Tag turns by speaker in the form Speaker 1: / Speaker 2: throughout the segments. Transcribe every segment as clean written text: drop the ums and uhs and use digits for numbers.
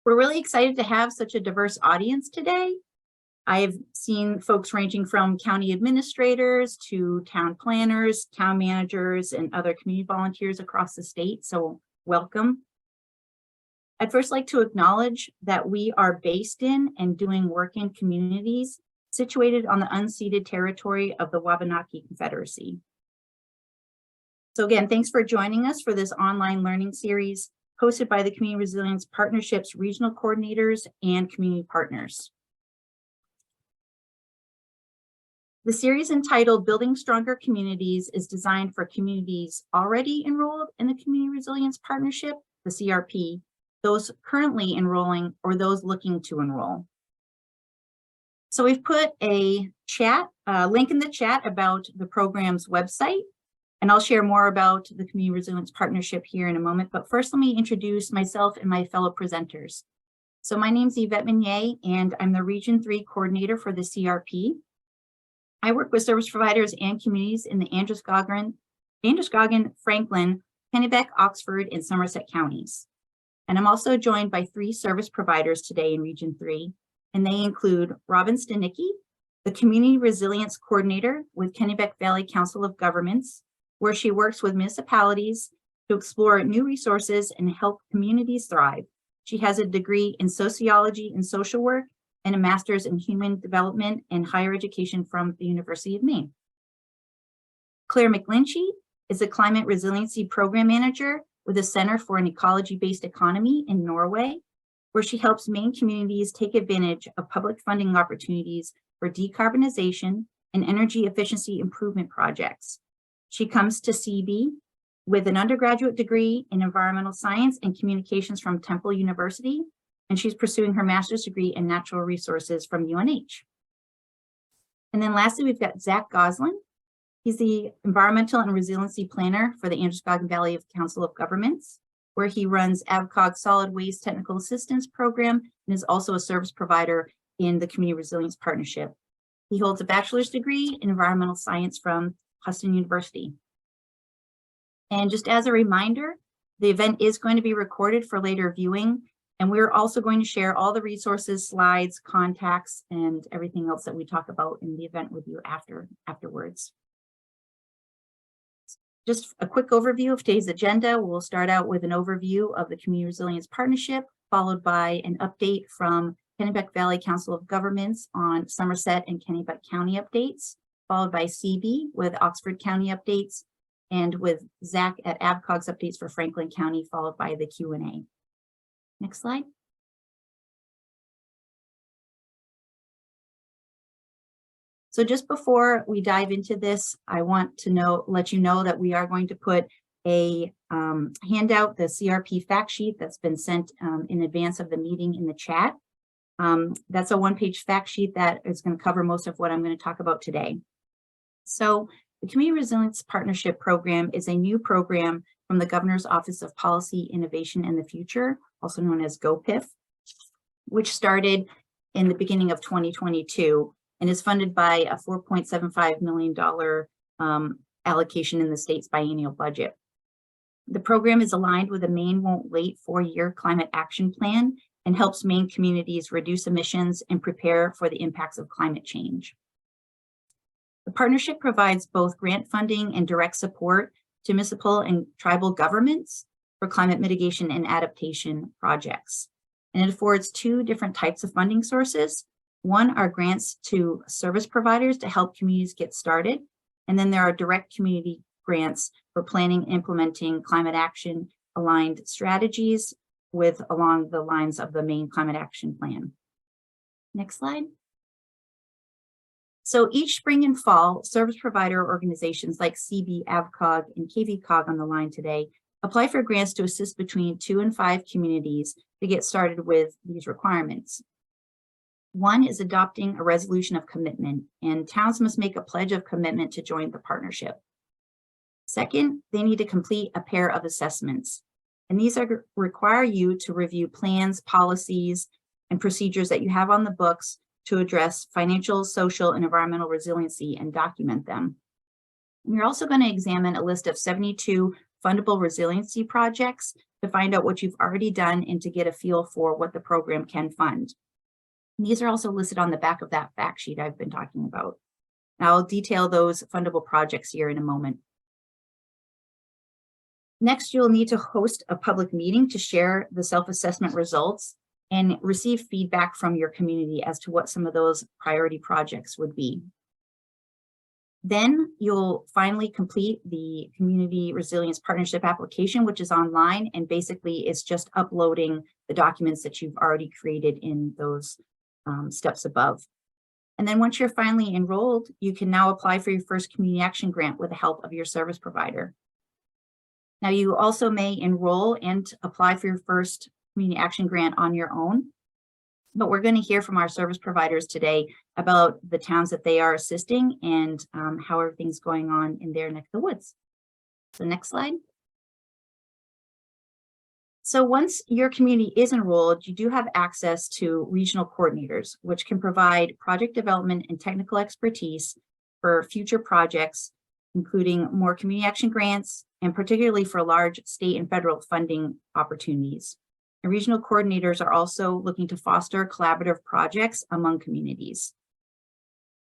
Speaker 1: We're really excited to have such a diverse audience today. I've seen folks ranging from county administrators to town planners, town managers, and other community volunteers across the state, so welcome. I'd first like to acknowledge that we are based in and doing work in communities situated on the unceded territory of the Wabanaki Confederacy. So again, thanks for joining us for this online learning series hosted by the Community Resilience Partnerships regional coordinators and community partners. The series entitled Building Stronger Communities is designed for communities already enrolled in the Community Resilience Partnership, the CRP, those currently enrolling, or those looking to enroll. So we've put a link in the chat about the program's website, and I'll share more about the Community Resilience Partnership here in a moment. But first, let me introduce myself and my fellow presenters. So my name's Yvette Meunier, and I'm the Region 3 coordinator for the CRP. I work with service providers and communities in the Androscoggin, Franklin, Kennebec, Oxford, and Somerset counties. And I'm also joined by 3 service providers today in Region 3, and they include Robin Stanicki, the Community Resilience Coordinator with Kennebec Valley Council of Governments, where she works with municipalities to explore new resources and help communities thrive. She has a degree in sociology and social work and a master's in human development and higher education from the University of Maine. Claire McGlinchey is a climate resiliency program manager with a Center for an Ecology-Based Economy in Norway, where she helps Maine communities take advantage of public funding opportunities for decarbonization and energy efficiency improvement projects. She comes to CB with an undergraduate degree in environmental science and communications from Temple University, and she's pursuing her master's degree in natural resources from UNH. And then lastly, we've got Zach Goslin. He's the environmental and resiliency planner for the Androscoggin Valley Council of Governments, where he runs AVCOG's Solid Waste Technical Assistance Program and is also a service provider in the Community Resilience Partnership. He holds a bachelor's degree in environmental science from Huston University. And just as a reminder, the event is going to be recorded for later viewing, and we're also going to share all the resources, slides, contacts, and everything else that we talk about in the event with you afterwards. Just a quick overview of today's agenda. We'll start out with an overview of the Community Resilience Partnership, followed by an update from Kennebec Valley Council of Governments on Somerset and Kennebec County updates, followed by CB with Oxford County updates, and with Zach at AVCOG's updates for Franklin County, followed by the Q&A. Next slide. So just before we dive into this, I want to let you know that we are going to put a handout, the CRP fact sheet that's been sent in advance of the meeting in the chat. That's a one-page fact sheet that is going to cover most of what I'm going to talk about today. So the Community Resilience Partnership Program is a new program from the Governor's Office of Policy, Innovation, and the Future, also known as GOPIF, which started in the beginning of 2022 and is funded by a $4.75 million allocation in the state's biennial budget. The program is aligned with the Maine Won't Wait 4-year climate action plan and helps Maine communities reduce emissions and prepare for the impacts of climate change. The partnership provides both grant funding and direct support to municipal and tribal governments for climate mitigation and adaptation projects. And it affords 2 different types of funding sources. One are grants to service providers to help communities get started. And then there are direct community grants for planning and implementing climate action aligned strategies along the lines of the Maine Climate Action Plan. Next slide. So each spring and fall, service provider organizations like CB, AVCOG, and KVCOG on the line today apply for grants to assist between 2 and 5 communities to get started with these requirements. One is adopting a resolution of commitment, and towns must make a pledge of commitment to join the partnership. Second, they need to complete a pair of assessments, and these require you to review plans, policies, and procedures that you have on the books to address financial, social, and environmental resiliency and document them. And you're also going to examine a list of 72 fundable resiliency projects to find out what you've already done and to get a feel for what the program can fund. And these are also listed on the back of that fact sheet I've been talking about. Now I'll detail those fundable projects here in a moment. Next, you'll need to host a public meeting to share the self-assessment results and receive feedback from your community as to what some of those priority projects would be. Then you'll finally complete the Community Resilience Partnership application, which is online, and basically it's just uploading the documents that you've already created in those steps above. And then once you're finally enrolled, you can now apply for your first community action grant with the help of your service provider. Now, you also may enroll and apply for your first community action grant on your own, but we're going to hear from our service providers today about the towns that they are assisting and how everything's going on in their neck of the woods. So next slide. So once your community is enrolled, you do have access to regional coordinators, which can provide project development and technical expertise for future projects, including more community action grants, and particularly for large state and federal funding opportunities. And regional coordinators are also looking to foster collaborative projects among communities.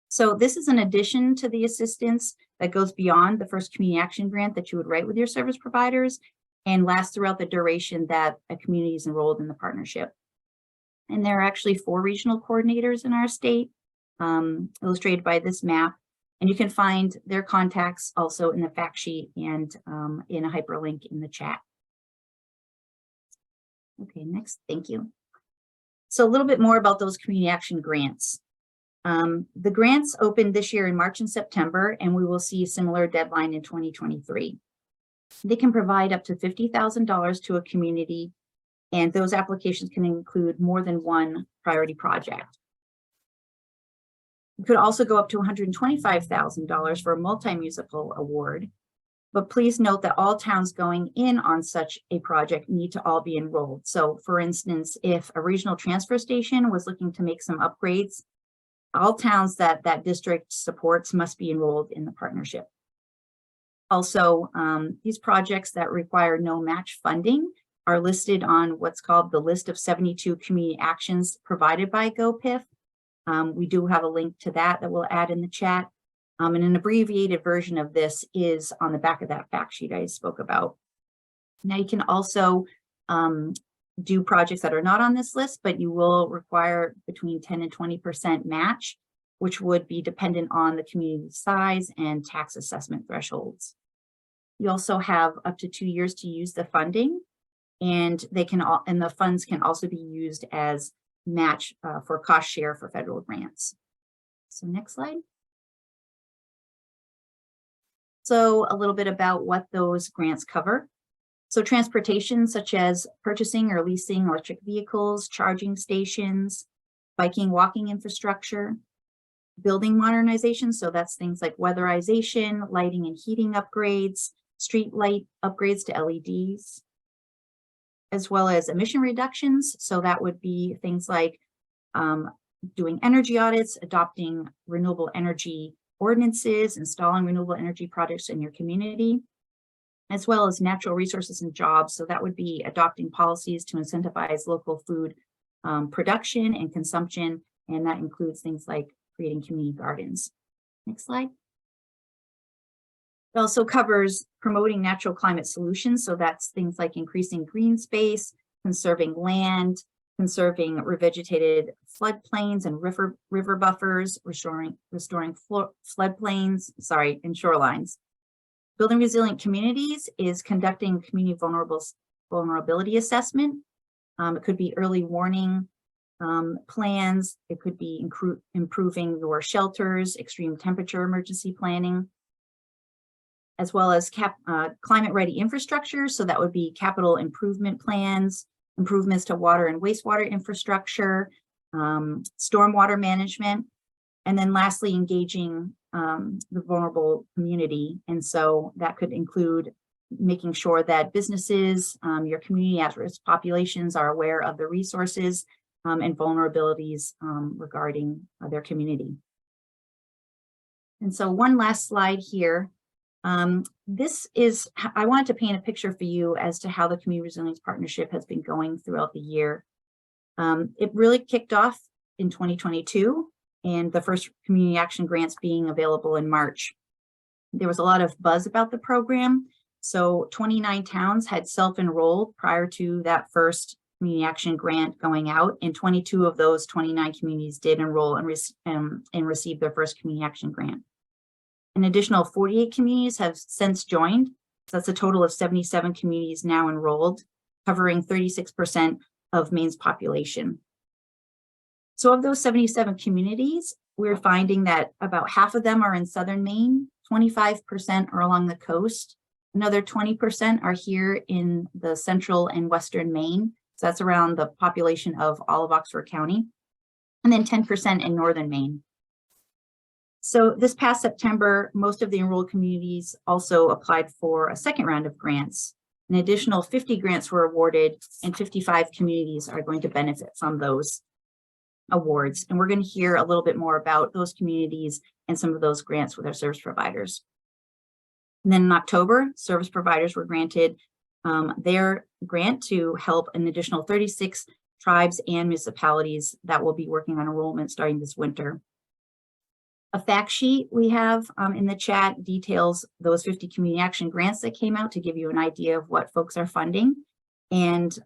Speaker 1: So this is an addition to the assistance that goes beyond the first community action grant that you would write with your service providers and lasts throughout the duration that a community is enrolled in the partnership. And there are actually 4 regional coordinators in our state, illustrated by this map. And you can find their contacts also in the fact sheet and in a hyperlink in the chat. Okay, next, thank you. So a little bit more about those community action grants. The grants opened this year in March and September, and we will see a similar deadline in 2023. They can provide up to $50,000 to a community, and those applications can include more than one priority project. It could also go up to $125,000 for a multi-municipal award, but please note that all towns going in on such a project need to all be enrolled. So for instance, if a regional transfer station was looking to make some upgrades, all towns that that district supports must be enrolled in the partnership. Also, these projects that require no match funding are listed on what's called the list of 72 community actions provided by GoPIF. We do have a link to that we'll add in the chat. And an abbreviated version of this is on the back of that fact sheet I spoke about. Now you can also do projects that are not on this list, but you will require between 10 and 20% match, which would be dependent on the community size and tax assessment thresholds. You also have up to 2 years to use the funding, and the funds can also be used as match for cost share for federal grants. So next slide. So a little bit about what those grants cover. So transportation, such as purchasing or leasing electric vehicles, charging stations, biking, walking infrastructure, building modernization. So that's things like weatherization, lighting and heating upgrades, street light upgrades to LEDs, as well as emission reductions. So that would be things like doing energy audits, adopting renewable energy ordinances, installing renewable energy projects in your community, as well as natural resources and jobs. So that would be adopting policies to incentivize local food production and consumption. And that includes things like creating community gardens. Next slide. It also covers promoting natural climate solutions. So that's things like increasing green space, conserving land, conserving revegetated floodplains and river buffers, restoring floodplains, and shorelines. Building resilient communities is conducting community vulnerability assessment. It could be early warning plans. It could be improving your shelters, extreme temperature emergency planning, as well as climate ready infrastructure. So that would be capital improvement plans, improvements to water and wastewater infrastructure, stormwater management, and then lastly, engaging the vulnerable community. And so that could include making sure that businesses, your community at-risk populations are aware of the resources and vulnerabilities regarding their community. And so one last slide here I wanted to paint a picture for you as to how the Community Resilience Partnership has been going throughout the year. It really kicked off in 2022, and the first community action grants being available in March. There was a lot of buzz about the program. So 29 towns had self-enrolled prior to that first community action grant going out, and 22 of those 29 communities did enroll and receive their first community action grant. An additional 48 communities have since joined. So that's a total of 77 communities now enrolled, covering 36% of Maine's population. So of those 77 communities, we're finding that about half of them are in southern Maine, 25% are along the coast, another 20% are here in the central and western Maine. So that's around the population of all of Oxford County, and then 10% in northern Maine. So this past September, most of the enrolled communities also applied for a second round of grants. An additional 50 grants were awarded, and 55 communities are going to benefit from those awards. And we're going to hear a little bit more about those communities and some of those grants with our service providers. And then in October, service providers were granted their grant to help an additional 36 tribes and municipalities that will be working on enrollment starting this winter. A fact sheet we have in the chat details those 50 community action grants that came out to give you an idea of what folks are funding, and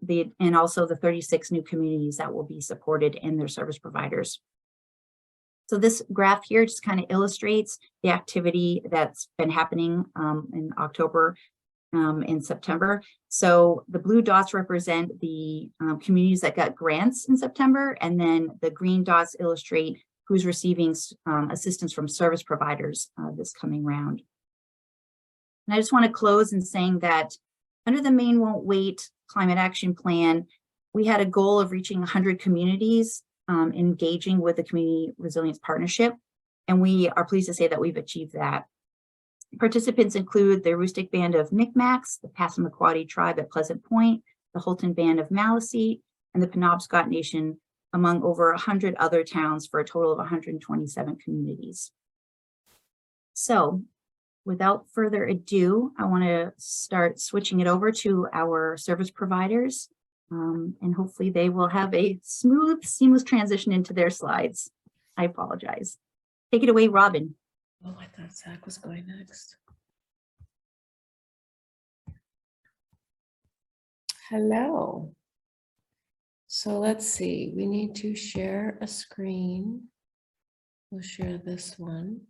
Speaker 1: also the 36 new communities that will be supported in their service providers. So this graph here just kind of illustrates the activity that's been happening in October and September. So the blue dots represent the communities that got grants in September, and then the green dots illustrate who's receiving assistance from service providers this coming round. And I just want to close in saying that under the Maine Won't Wait Climate Action Plan, we had a goal of reaching 100 communities engaging with the Community Resilience Partnership, and we are pleased to say that we've achieved that. Participants include the Aroostook Band of Micmacs, the Passamaquoddy Tribe at Pleasant Point, the Holton Band of Maliseet, and the Penobscot Nation, among over 100 other towns, for a total of 127 communities. So without further ado, I want to start switching it over to our service providers, and hopefully they will have a smooth, seamless transition into their slides. I apologize. Take it away, Robin.
Speaker 2: Oh, I thought Zach was going next. Hello. So let's see, we need to share a screen. We'll share this one.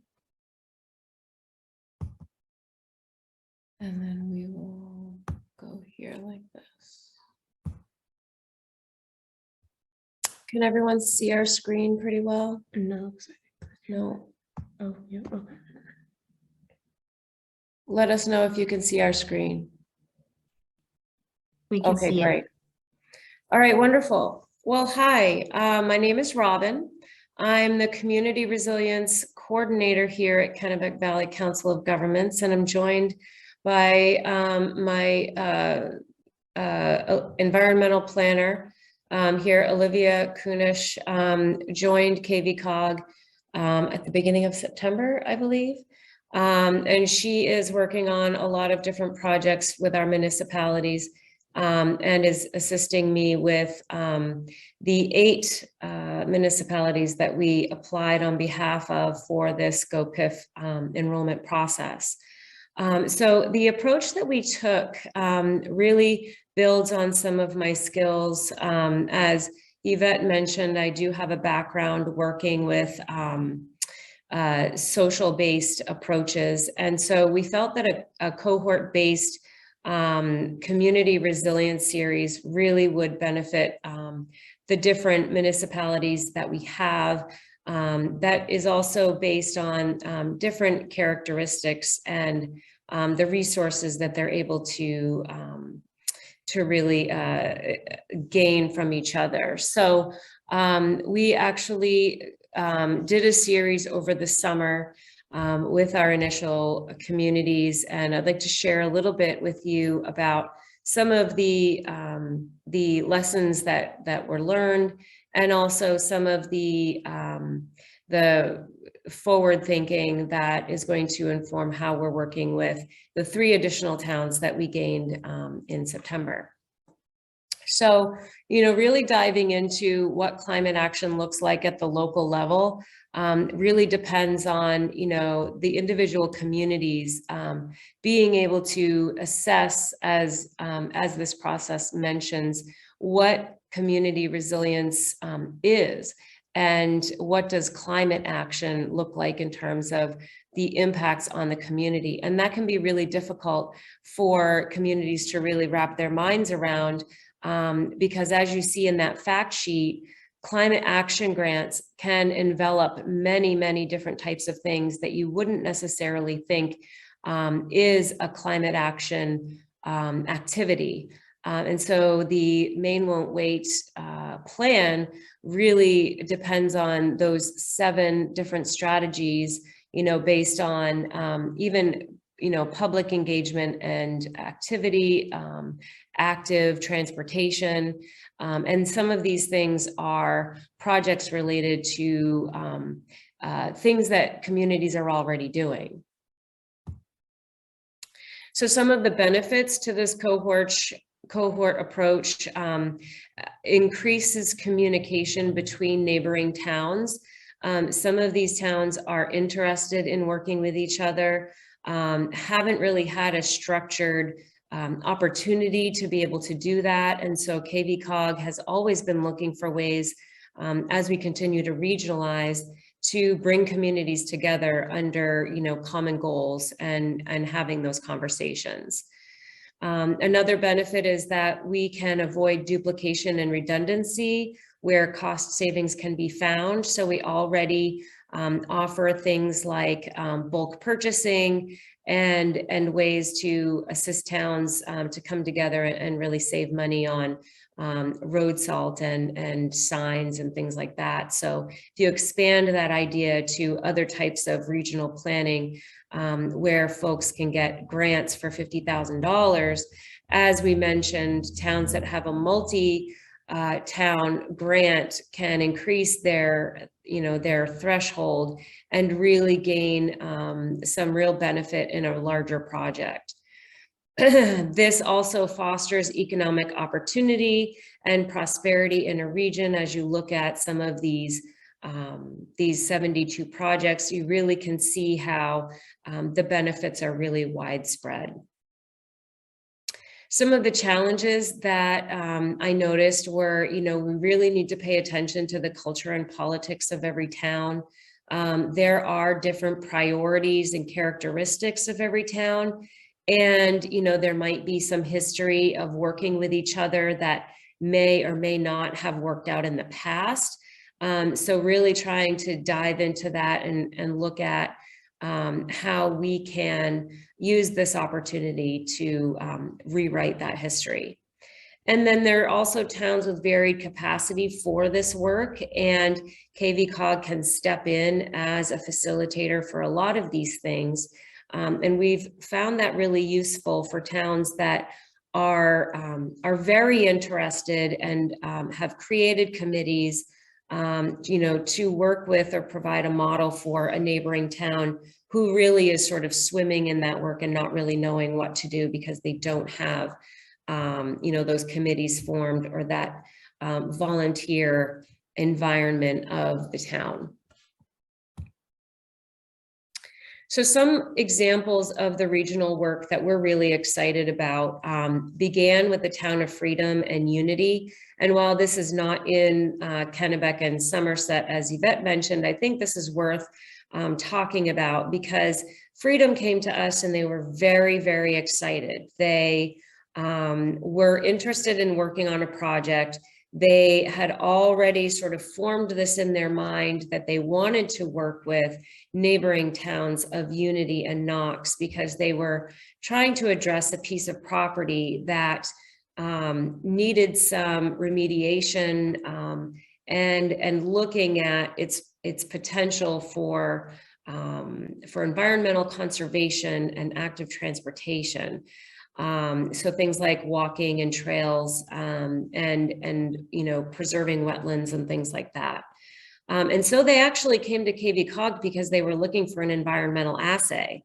Speaker 2: And then we will go here like this. Can everyone see our screen pretty well? No. No. Oh, yeah. Oh. Let us know if you can see our screen.
Speaker 1: We can see
Speaker 2: great.
Speaker 1: it.
Speaker 2: All right, wonderful. Well, hi, my name is Robin. I'm the Community Resilience Coordinator here at Kennebec Valley Council of Governments, and I'm joined by my environmental planner here, Olivia Kunish, joined KVCOG at the beginning of September, I believe. And she is working on a lot of different projects with our municipalities, and is assisting me with the 8 municipalities that we applied on behalf of for this GoPIF enrollment process. So the approach that we took really builds on some of my skills. As Yvette mentioned, I do have a background working with social-based approaches. And so we felt that a cohort-based community resilience series really would benefit the different municipalities that we have. That is also based on different characteristics and the resources that they're able to really gain from each other. So we actually did a series over the summer with our initial communities, and I'd like to share a little bit with you about some of the lessons that were learned, and also some of the forward thinking that is going to inform how we're working with the 3 additional towns that we gained in September. So, really diving into what climate action looks like at the local level really depends on, the individual communities being able to assess, as this process mentions, what community resilience is, and what does climate action look like in terms of the impacts on the community. And that can be really difficult for communities to really wrap their minds around, because as you see in that fact sheet, climate action grants can envelop many, many different types of things that you wouldn't necessarily think is a climate action activity. And so the Maine Won't Wait plan really depends on those 7 different strategies, based on even, public engagement and activity, active transportation. And some of these things are projects related to things that communities are already doing. So some of the benefits to this cohort approach increases communication between neighboring towns. Some of these towns are interested in working with each other, haven't really had a structured opportunity to be able to do that. And so KVCOG has always been looking for ways, as we continue to regionalize, to bring communities together under, common goals and having those conversations. Another benefit is that we can avoid duplication and redundancy where cost savings can be found. So we already offer things like bulk purchasing and ways to assist towns to come together and really save money on road salt and signs and things like that. So if you expand that idea to other types of regional planning, where folks can get grants for $50,000, as we mentioned, towns that have a multi-town grant can increase their threshold and really gain some real benefit in a larger project. This also fosters economic opportunity and prosperity in a region. As you look at some of these 72 projects, you really can see how the benefits are really widespread. Some of the challenges that I noticed were, we really need to pay attention to the culture and politics of every town. There are different priorities and characteristics of every town. And, there might be some history of working with each other that may or may not have worked out in the past. So really trying to dive into that and look at how we can use this opportunity to rewrite that history. And then there are also towns with varied capacity for this work, and KVCOG can step in as a facilitator for a lot of these things. And we've found that really useful for towns that are very interested and have created committees, to work with or provide a model for a neighboring town who really is sort of swimming in that work and not really knowing what to do because they don't have, those committees formed or that volunteer environment of the town. So some examples of the regional work that we're really excited about began with the Town of Freedom and Unity. And while this is not in Kennebec and Somerset, as Yvette mentioned, I think this is worth talking about because Freedom came to us and they were very, very excited. They were interested in working on a project. They had already sort of formed this in their mind that they wanted to work with neighboring towns of Unity and Knox because they were trying to address a piece of property that needed some remediation and looking at its potential for environmental conservation and active transportation. So things like walking and trails and preserving wetlands and things like that. And so they actually came to KV-COG because they were looking for an environmental assay.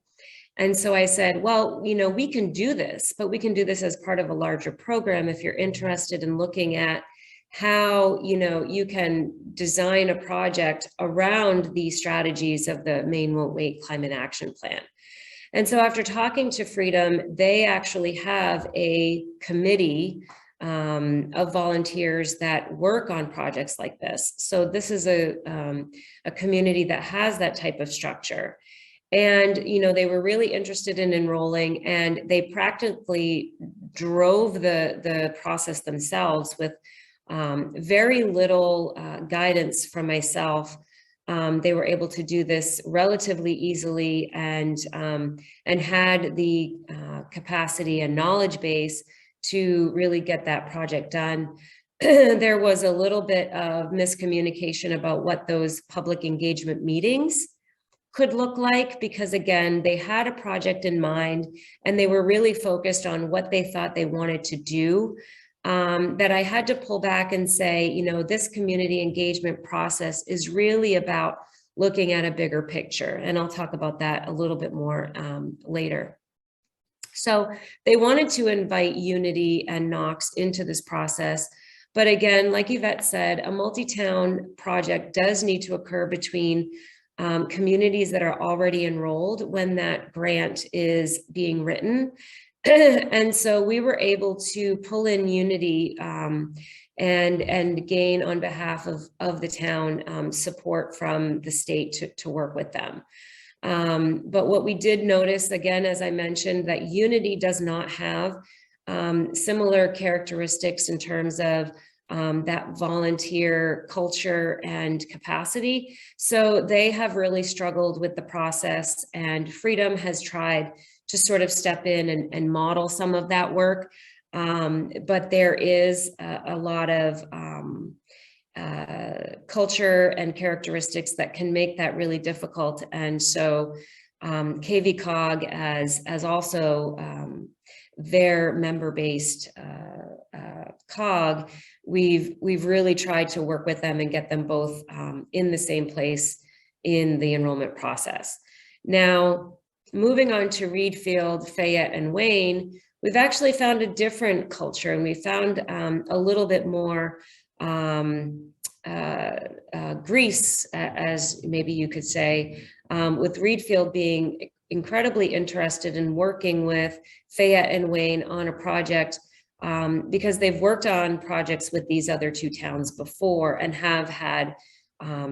Speaker 2: And so I said, well, we can do this, but we can do this as part of a larger program if you're interested in looking at how, you can design a project around the strategies of the Maine Won't Wait Climate Action Plan. And so after talking to Freedom, they actually have a committee of volunteers that work on projects like this. So this is a community that has that type of structure. And, they were really interested in enrolling, and they practically drove the process themselves with very little guidance from myself. They were able to do this relatively easily and had the capacity and knowledge base to really get that project done. There was a little bit of miscommunication about what those public engagement meetings could look like, because again, they had a project in mind and they were really focused on what they thought they wanted to do. That I had to pull back and say, this community engagement process is really about looking at a bigger picture. And I'll talk about that a little bit more later. So they wanted to invite Unity and Knox into this process. But again, like Yvette said, a multi-town project does need to occur between communities that are already enrolled when that grant is being written. And so we were able to pull in Unity and gain on behalf of the town support from the state to work with them. But what we did notice, again, as I mentioned, that Unity does not have similar characteristics in terms of that volunteer culture and capacity. So they have really struggled with the process, and Freedom has tried to sort of step in and model some of that work. But there is a lot of culture and characteristics that can make that really difficult. And so KV-COG as also their member-based COG, we've really tried to work with them and get them both in the same place in the enrollment process. Now, moving on to Reedfield, Fayette, and Wayne, we've actually found a different culture, and we found a little bit more grease, as maybe you could say, with Reedfield being incredibly interested in working with Fayette and Wayne on a project because they've worked on projects with these other two towns before and have had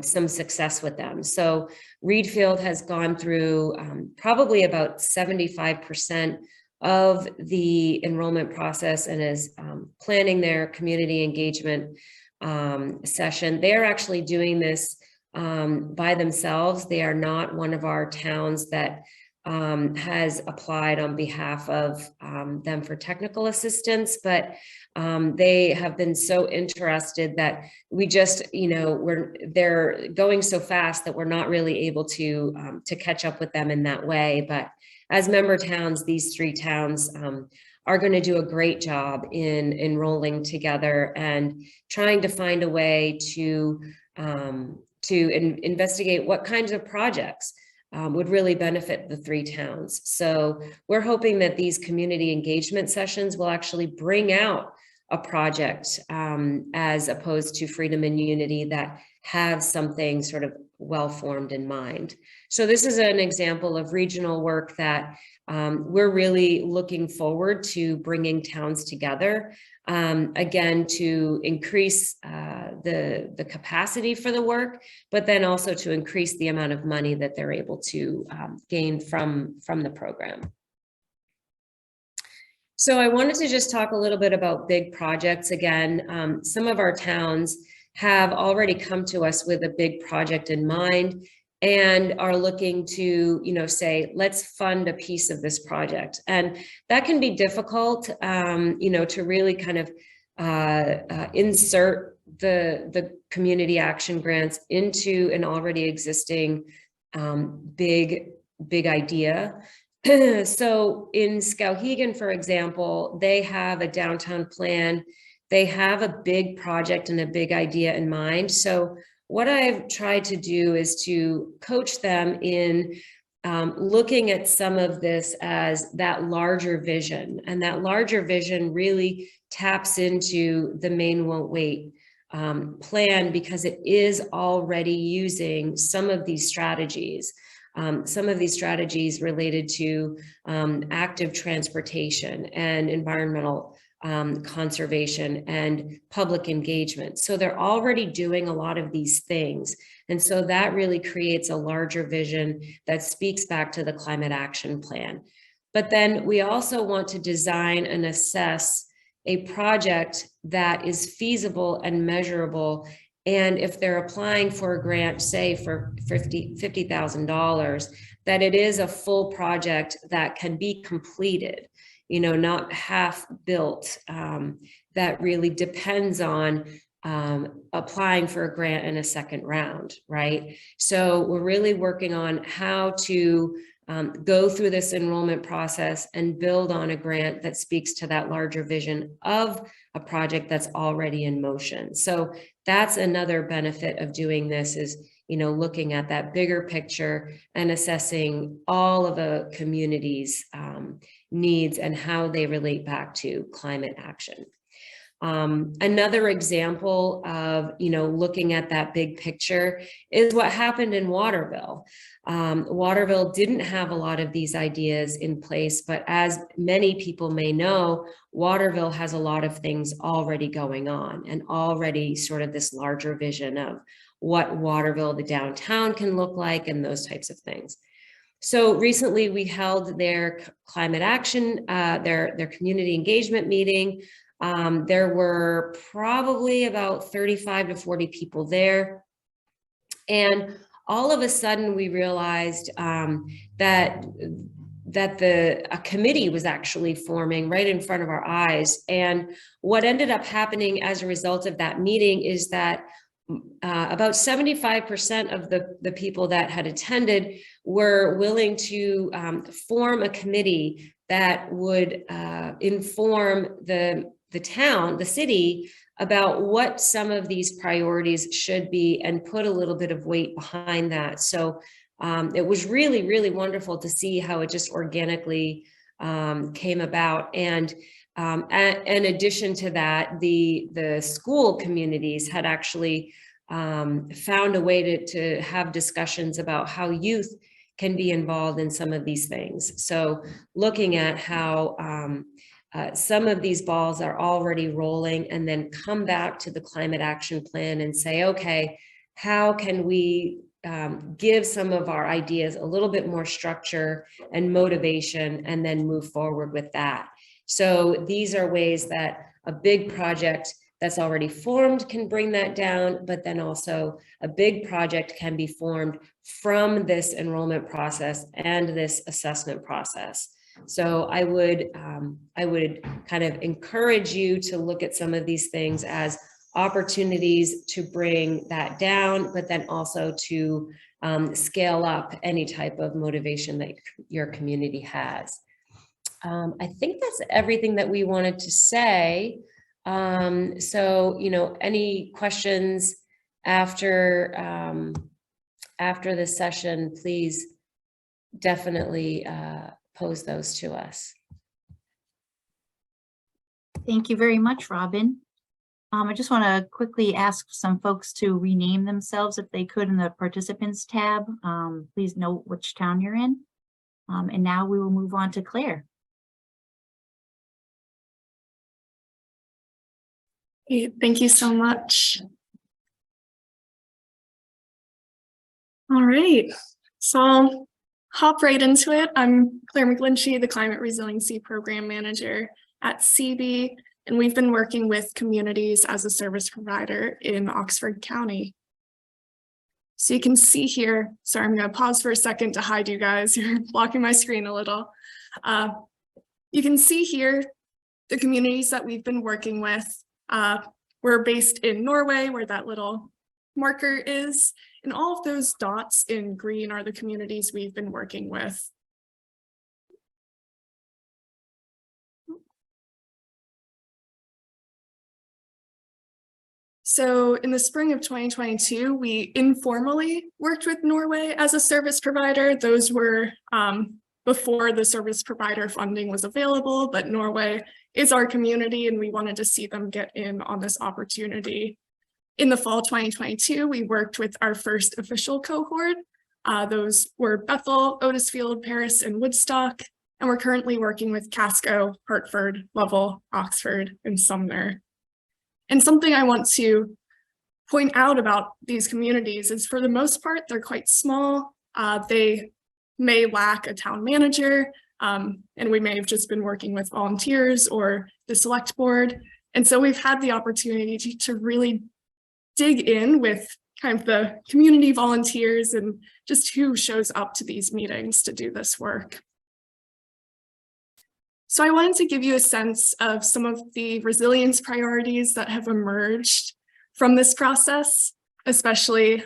Speaker 2: some success with them. So Reedfield has gone through probably about 75% of the enrollment process and is planning their community engagement session. They're actually doing this by themselves. They are not one of our towns that has applied on behalf of them for technical assistance, but they have been so interested that we just, they're going so fast that we're not really able to catch up with them in that way. But as member towns, these three towns are going to do a great job in enrolling together and trying to find a way to investigate what kinds of projects would really benefit the three towns. So we're hoping that these community engagement sessions will actually bring out a project as opposed to Freedom and Unity that have something sort of well-formed in mind. So this is an example of regional work that we're really looking forward to bringing towns together, again, to increase the capacity for the work, but then also to increase the amount of money that they're able to gain from the program. So I wanted to just talk a little bit about big projects again. Some of our towns have already come to us with a big project in mind and are looking to, say, let's fund a piece of this project. And that can be difficult, to really kind of insert the community action grants into an already existing big idea. So in Skowhegan, for example, they have a downtown plan. They have a big project and a big idea in mind. So what I've tried to do is to coach them in looking at some of this as that larger vision, and that larger vision really taps into the Maine Won't Wait plan, because it is already using some of these strategies related to active transportation and environmental conservation and public engagement. So they're already doing a lot of these things. And so that really creates a larger vision that speaks back to the climate action plan. But then we also want to design and assess a project that is feasible and measurable. And if they're applying for a grant, say for $50,000, that it is a full project that can be completed, you know, not half built, that really depends on applying for a grant in a second round, right? So we're really working on how to go through this enrollment process and build on a grant that speaks to that larger vision of a project that's already in motion. So that's another benefit of doing this, is, you know, looking at that bigger picture and assessing all of a community's needs and how they relate back to climate action. Another example of, you know, looking at that big picture is what happened in Waterville. Waterville didn't have a lot of these ideas in place, but as many people may know, Waterville has a lot of things already going on, and already sort of this larger vision of what Waterville, the downtown, can look like, and those types of things. So recently we held their climate action, their community engagement meeting. There were probably about 35 to 40 people there. And all of a sudden we realized that a committee was actually forming right in front of our eyes. And what ended up happening as a result of that meeting is that about 75% of the people that had attended were willing to form a committee that would inform the town, the city, about what some of these priorities should be, and put a little bit of weight behind that. So it was really, really wonderful to see how it just organically came about. And in addition to that, the school communities had actually found a way to have discussions about how youth can be involved in some of these things. So looking at how some of these balls are already rolling, and then come back to the climate action plan and say, okay, how can we give some of our ideas a little bit more structure and motivation, and then move forward with that. So these are ways that a big project that's already formed can bring that down, but then also a big project can be formed from this enrollment process and this assessment process. So I would kind of encourage you to look at some of these things as opportunities to bring that down, but then also to scale up any type of motivation that your community has. I think that's everything that we wanted to say. So, you know, any questions after this session, please definitely pose those to us.
Speaker 1: Thank you very much, Robin. I just want to quickly ask some folks to rename themselves if they could in the participants tab. Please note which town you're in. And now we will move on to Claire.
Speaker 3: Thank you so much. All right, so I'll hop right into it. I'm Claire McGlinchey, the Climate Resiliency Program Manager at CB, and we've been working with communities as a service provider in Oxford County. So you can see here, sorry, I'm going to pause for a second to hide you guys. You're blocking my screen a little. You can see here the communities that we've been working with. We're based in Norway, where that little marker is, and all of those dots in green are the communities we've been working with. So in the spring of 2022, we informally worked with Norway as a service provider. Those were before the service provider funding was available, but Norway is our community and we wanted to see them get in on this opportunity. In the fall 2022, we worked with our first official cohort. Those were Bethel, Otisfield, Paris, and Woodstock. And we're currently working with Casco, Hartford, Lovell, Oxford, and Sumner. And something I want to point out about these communities is for the most part, they're quite small. They may lack a town manager, and we may have just been working with volunteers or the select board. And so we've had the opportunity to really dig in with kind of the community volunteers and just who shows up to these meetings to do this work. So I wanted to give you a sense of some of the resilience priorities that have emerged from this process, especially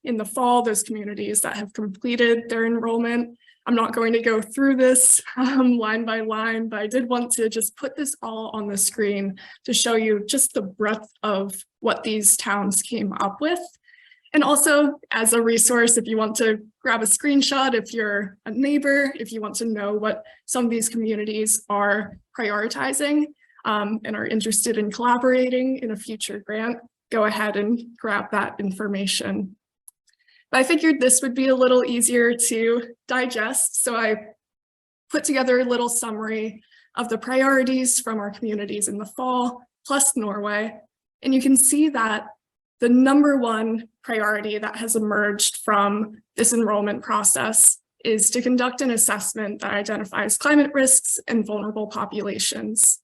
Speaker 3: in the fall, those communities that have completed their enrollment. I'm not going to go through this line by line, but I did want to just put this all on the screen to show you just the breadth of what these towns came up with. And also as a resource, if you want to grab a screenshot, if you're a neighbor, if you want to know what some of these communities are prioritizing and are interested in collaborating in a future grant, go ahead and grab that information. But I figured this would be a little easier to digest. So I put together a little summary of the priorities from our communities in the fall, plus Norway. And you can see that the number one priority that has emerged from this enrollment process is to conduct an assessment that identifies climate risks and vulnerable populations.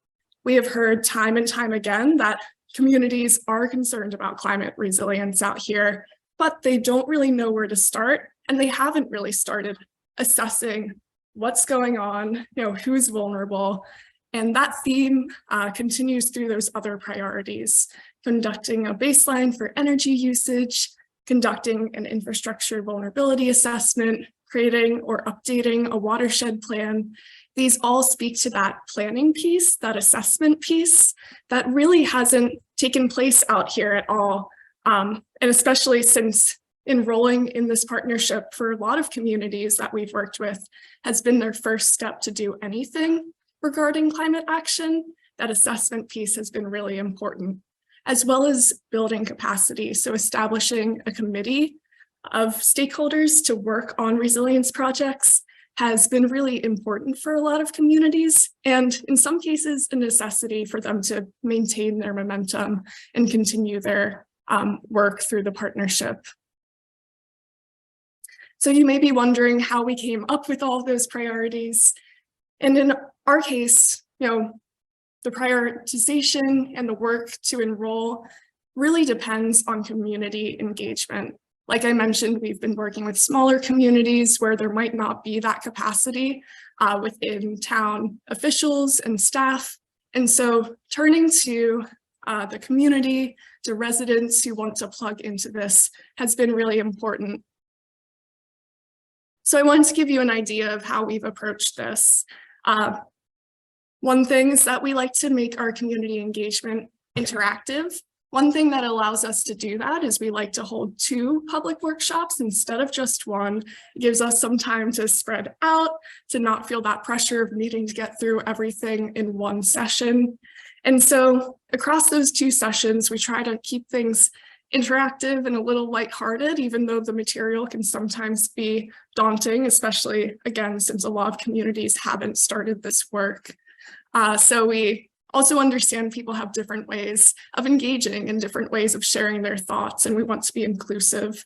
Speaker 3: We have heard time and time again that communities are concerned about climate resilience out here, but they don't really know where to start, and they haven't really started assessing what's going on, who's vulnerable. And that theme continues through those other priorities, conducting a baseline for energy usage, conducting an infrastructure vulnerability assessment, creating or updating a watershed plan. These all speak to that planning piece, that assessment piece that really hasn't taken place out here at all. And especially since enrolling in this partnership for a lot of communities that we've worked with has been their first step to do anything regarding climate action, that assessment piece has been really important, as well as building capacity. So establishing a committee of stakeholders to work on resilience projects has been really important for a lot of communities, and in some cases, a necessity for them to maintain their momentum and continue their work through the partnership. So you may be wondering how we came up with all of those priorities. And in our case, the prioritization and the work to enroll really depends on community engagement. Like I mentioned, we've been working with smaller communities where there might not be that capacity within town officials and staff. And so turning to the community, to residents who want to plug into this has been really important. So I wanted to give you an idea of how we've approached this. One thing is that we like to make our community engagement interactive. One thing that allows us to do that is we like to hold 2 public workshops instead of just one. It gives us some time to spread out, to not feel that pressure of needing to get through everything in one session. And so across those 2 sessions, we try to keep things interactive and a little lighthearted, even though the material can sometimes be daunting, especially, again, since a lot of communities haven't started this work. So we also understand people have different ways of engaging and different ways of sharing their thoughts, and we want to be inclusive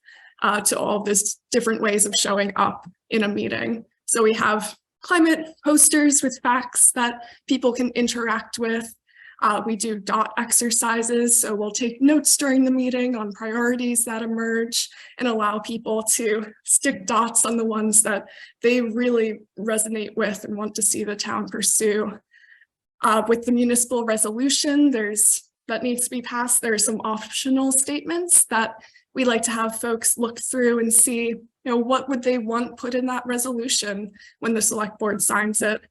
Speaker 3: to all of these different ways of showing up in a meeting. So we have climate posters with facts that people can interact with. We do dot exercises, so we'll take notes during the meeting on priorities that emerge and allow people to stick dots on the ones that they really resonate with and want to see the town pursue. With the municipal resolution that needs to be passed, there are some optional statements that we like to have folks look through and see, what would they want put in that resolution when the select board signs it.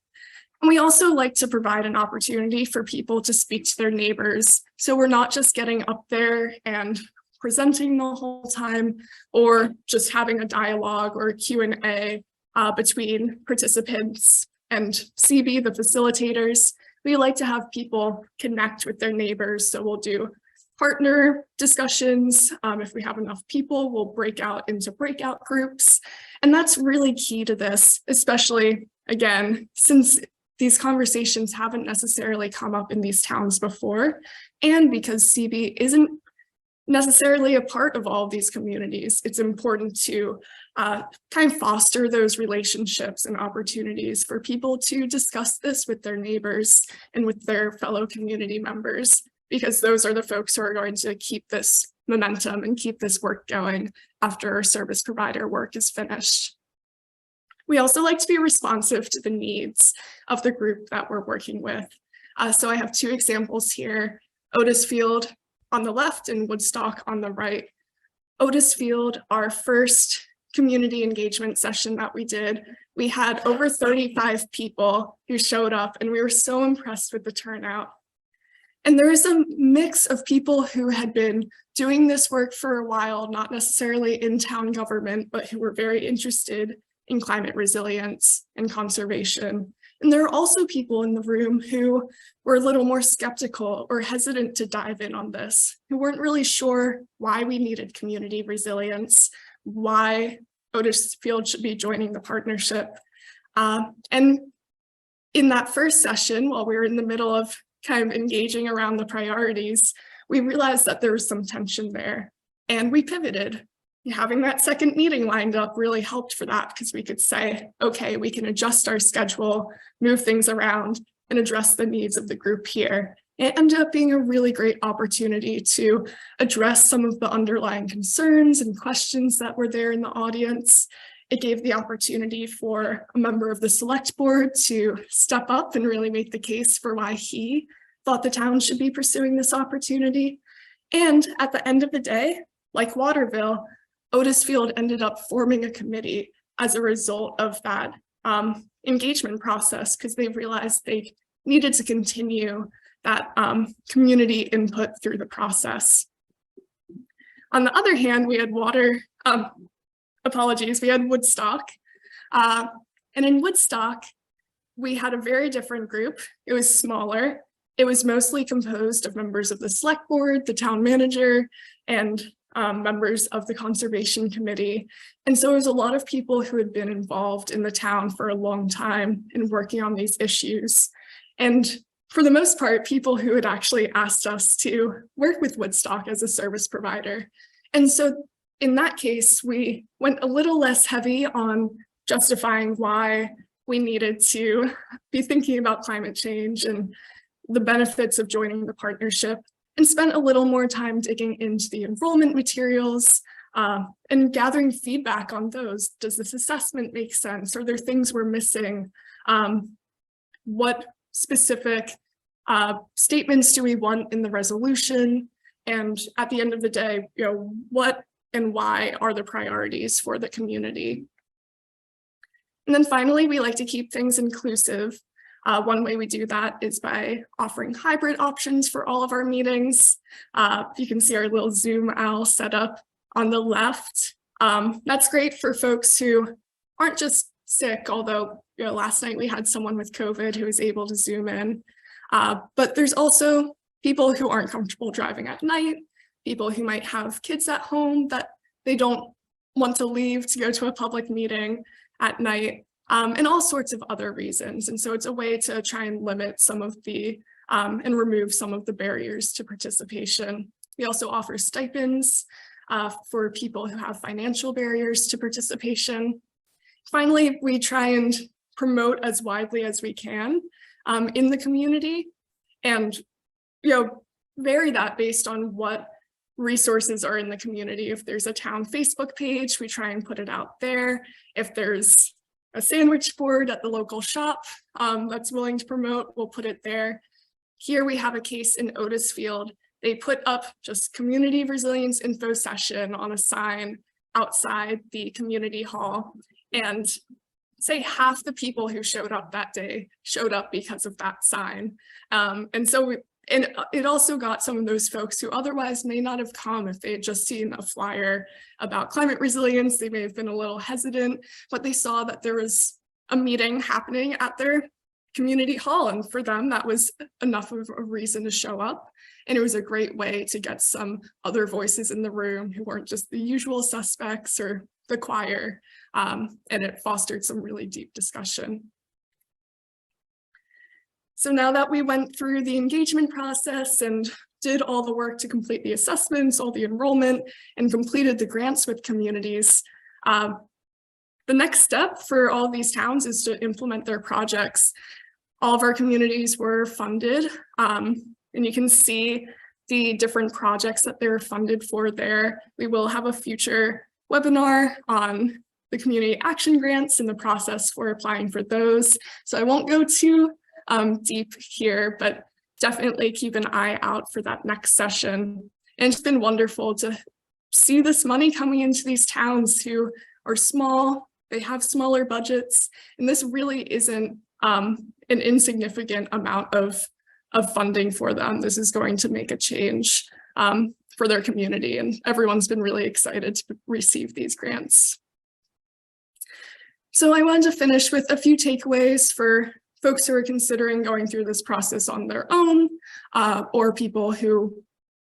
Speaker 3: And we also like to provide an opportunity for people to speak to their neighbors. So we're not just getting up there and presenting the whole time, or just having a dialogue or a Q&A between participants and CB, the facilitators. We like to have people connect with their neighbors. So we'll do partner discussions. If we have enough people, we'll break out into breakout groups. And that's really key to this, especially, again, since these conversations haven't necessarily come up in these towns before, and because CB isn't necessarily a part of all of these communities. It's important to kind of foster those relationships and opportunities for people to discuss this with their neighbors and with their fellow community members, because those are the folks who are going to keep this momentum and keep this work going after our service provider work is finished. We also like to be responsive to the needs of the group that we're working with. So I have two examples here, Otisfield on the left and Woodstock on the right. Otisfield, our first community engagement session that we did, we had over 35 people who showed up, and we were so impressed with the turnout. And there is a mix of people who had been doing this work for a while, not necessarily in town government, but who were very interested in climate resilience and conservation. And there are also people in the room who were a little more skeptical or hesitant to dive in on this, who weren't really sure why we needed community resilience, why Otisfield should be joining the partnership. And in that first session, while we were in the middle of kind of engaging around the priorities, we realized that there was some tension there, and we pivoted. Having that second meeting lined up really helped for that, because we could say, okay, we can adjust our schedule, move things around, and address the needs of the group here. It ended up being a really great opportunity to address some of the underlying concerns and questions that were there in the audience. It gave the opportunity for a member of the select board to step up and really make the case for why he thought the town should be pursuing this opportunity. And at the end of the day, like Waterville, Otisfield ended up forming a committee as a result of that engagement process, because they realized they needed to continue that community input through the process. On the other hand, we had we had Woodstock. And in Woodstock, we had a very different group. It was smaller. It was mostly composed of members of the select board, the town manager, and members of the conservation committee. And so there's a lot of people who had been involved in the town for a long time and working on these issues. And for the most part, people who had actually asked us to work with Woodstock as a service provider. And so in that case, we went a little less heavy on justifying why we needed to be thinking about climate change and the benefits of joining the partnership, and spent a little more time digging into the enrollment materials and gathering feedback on those. Does this assessment make sense? Are there things we're missing? What specific statements do we want in the resolution? And at the end of the day, what and why are the priorities for the community? And then finally, we like to keep things inclusive. One way we do that is by offering hybrid options for all of our meetings. You can see our little Zoom owl set up on the left. That's great for folks who aren't just sick, although last night we had someone with COVID who was able to Zoom in. But there's also people who aren't comfortable driving at night, people who might have kids at home that they don't want to leave to go to a public meeting at night. And all sorts of other reasons. And so it's a way to try and limit some of the, and remove some of the barriers to participation. We also offer stipends for people who have financial barriers to participation. Finally, we try and promote as widely as we can in the community, and vary that based on what resources are in the community. If there's a town Facebook page, we try and put it out there. If there's a sandwich board at the local shop that's willing to promote, we'll put it there. Here we have a case in Otisfield. They put up just community resilience info session on a sign outside the community hall. And say half the people who showed up that day showed up because of that sign. And so it also got some of those folks who otherwise may not have come if they had just seen a flyer about climate resilience. They may have been a little hesitant, but they saw that there was a meeting happening at their community hall. And for them, that was enough of a reason to show up. And it was a great way to get some other voices in the room who weren't just the usual suspects or the choir. And it fostered some really deep discussion. So now that we went through the engagement process and did all the work to complete the assessments, all the enrollment, and completed the grants with communities, the next step for all of these towns is to implement their projects. All of our communities were funded, and you can see the different projects that they were funded for there. We will have a future webinar on the community action grants and the process for applying for those. So I won't go too deep here, but definitely keep an eye out for that next session. And it's been wonderful to see this money coming into these towns who are small, they have smaller budgets, and this really isn't an insignificant amount of funding for them. This is going to make a change for their community, and everyone's been really excited to receive these grants. So I wanted to finish with a few takeaways for folks who are considering going through this process on their own, or people who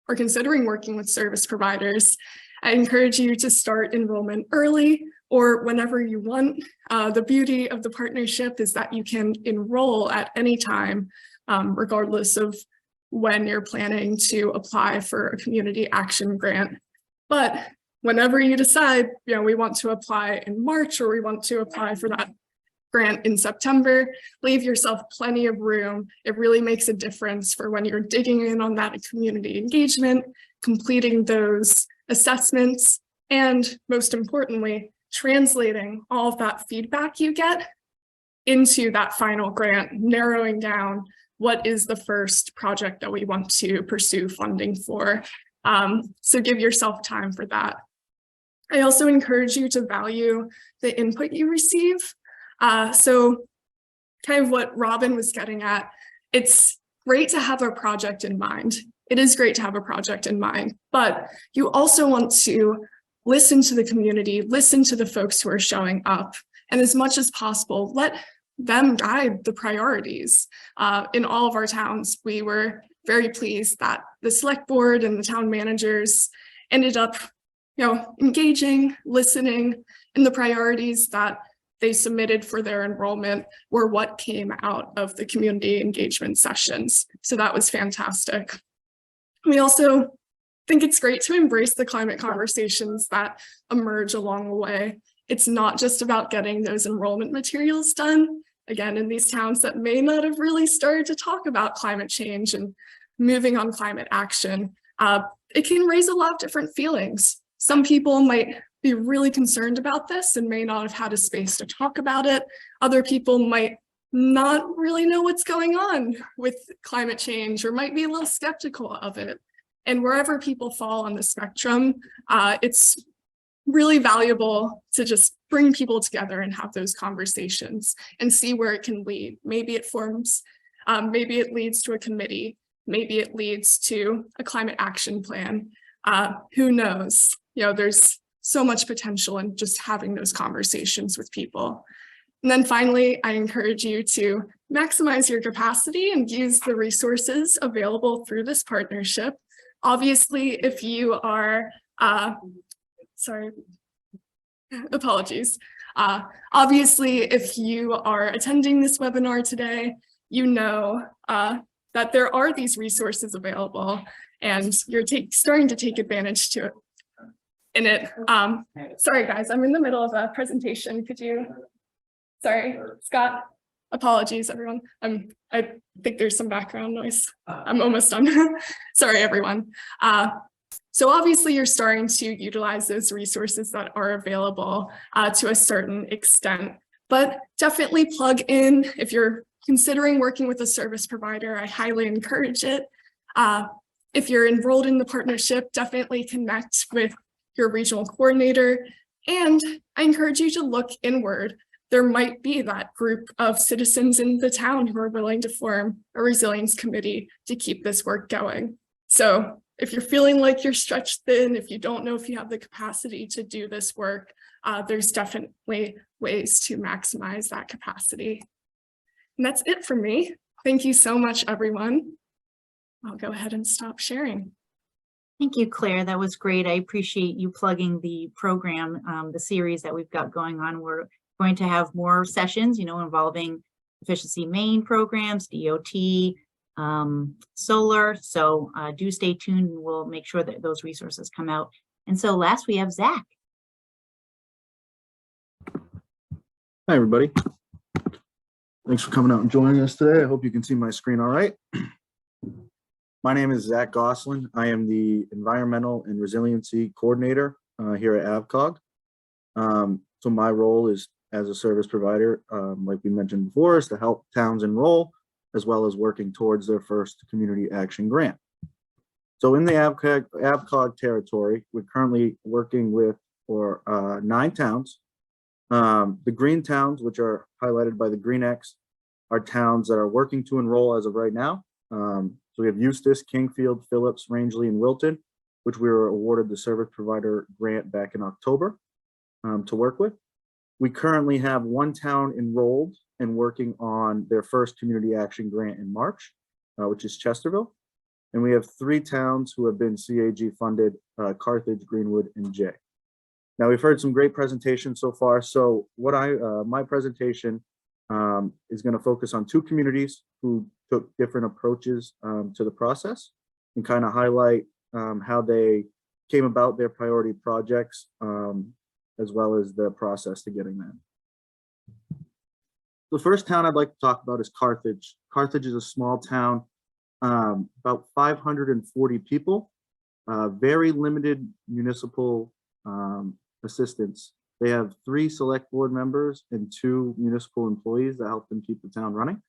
Speaker 3: are considering working with service providers. I encourage you to start enrollment early or whenever you want. The beauty of the partnership is that you can enroll at any time, regardless of when you're planning to apply for a community action grant. But whenever you decide, we want to apply in March or we want to apply for that grant in September, leave yourself plenty of room. It really makes a difference for when you're digging in on that community engagement, completing those assessments, and most importantly, translating all of that feedback you get into that final grant, narrowing down what is the first project that we want to pursue funding for. So give yourself time for that. I also encourage you to value the input you receive. So kind of what Robin was getting at, it's great to have a project in mind. It is great to have a project in mind, but you also want to listen to the community, listen to the folks who are showing up, and as much as possible, let them guide the priorities. In all of our towns, we were very pleased that the select board and the town managers ended up, engaging, listening, and the priorities that they submitted for their enrollment were what came out of the community engagement sessions. So that was fantastic. We also think it's great to embrace the climate conversations that emerge along the way. It's not just about getting those enrollment materials done. Again, in these towns that may not have really started to talk about climate change and moving on climate action, it can raise a lot of different feelings. Some people might be really concerned about this and may not have had a space to talk about it. Other people might not really know what's going on with climate change or might be a little skeptical of it. And wherever people fall on the spectrum, it's really valuable to just bring people together and have those conversations and see where it can lead. Maybe it forms, maybe it leads to a committee, maybe it leads to a climate action plan. Who knows? There's so much potential in just having those conversations with people. And then finally, I encourage you to maximize your capacity and use the resources available through this partnership. Obviously, if you are, apologies. Obviously, if you are attending this webinar today, you know that there are these resources available and you're starting to take advantage to it. Sorry guys, I'm in the middle of a presentation. Sorry, Scott, apologies everyone. I think there's some background noise. I'm almost done. Sorry everyone. So obviously you're starting to utilize those resources that are available to a certain extent, but definitely plug in. If you're considering working with a service provider, I highly encourage it. If you're enrolled in the partnership, definitely connect with your regional coordinator. And I encourage you to look inward. there might be that group of citizens in the town who are willing to form a resilience committee to keep this work going. So if you're feeling like you're stretched thin, if you don't know if you have the capacity to do this work, there's definitely ways to maximize that capacity. And that's it for me. Thank you so much, everyone. I'll go ahead and stop sharing.
Speaker 1: Thank you, Claire. That was great. I appreciate you plugging the program, the series that we've got going on. We're going to have more sessions, involving Efficiency Maine programs, DOT, solar. So do stay tuned. We'll make sure that those resources come out. And so last we have Zach.
Speaker 4: Hi, everybody. Thanks for coming out and joining us today. I hope you can see my screen all right. My name is Zach Gosselin. I am the Environmental and Resiliency Coordinator here at AVCOG. So my role is as a service provider, like we mentioned before, is to help towns enroll, as well as working towards their first community action grant. So in the AVCOG territory, we're currently working with 9 towns. The green towns, which are highlighted by the green X, are towns that are working to enroll as of right now. So we have Eustis, Kingfield, Phillips, Rangeley, and Wilton, which we were awarded the service provider grant back in October to work with. We currently have 1 town enrolled and working on their first community action grant in March, which is Chesterville. And we have 3 towns who have been CAG funded, Carthage, Greenwood, and Jay. Now we've heard some great presentations so far. So what my presentation is going to focus on 2 communities who took different approaches to the process and kind of highlight how they came about their priority projects, as well as the process to getting them. The first town I'd like to talk about is Carthage. Carthage is a small town, about 540 people, very limited municipal assistance. They have 3 select board members and 2 municipal employees that help them keep the town running.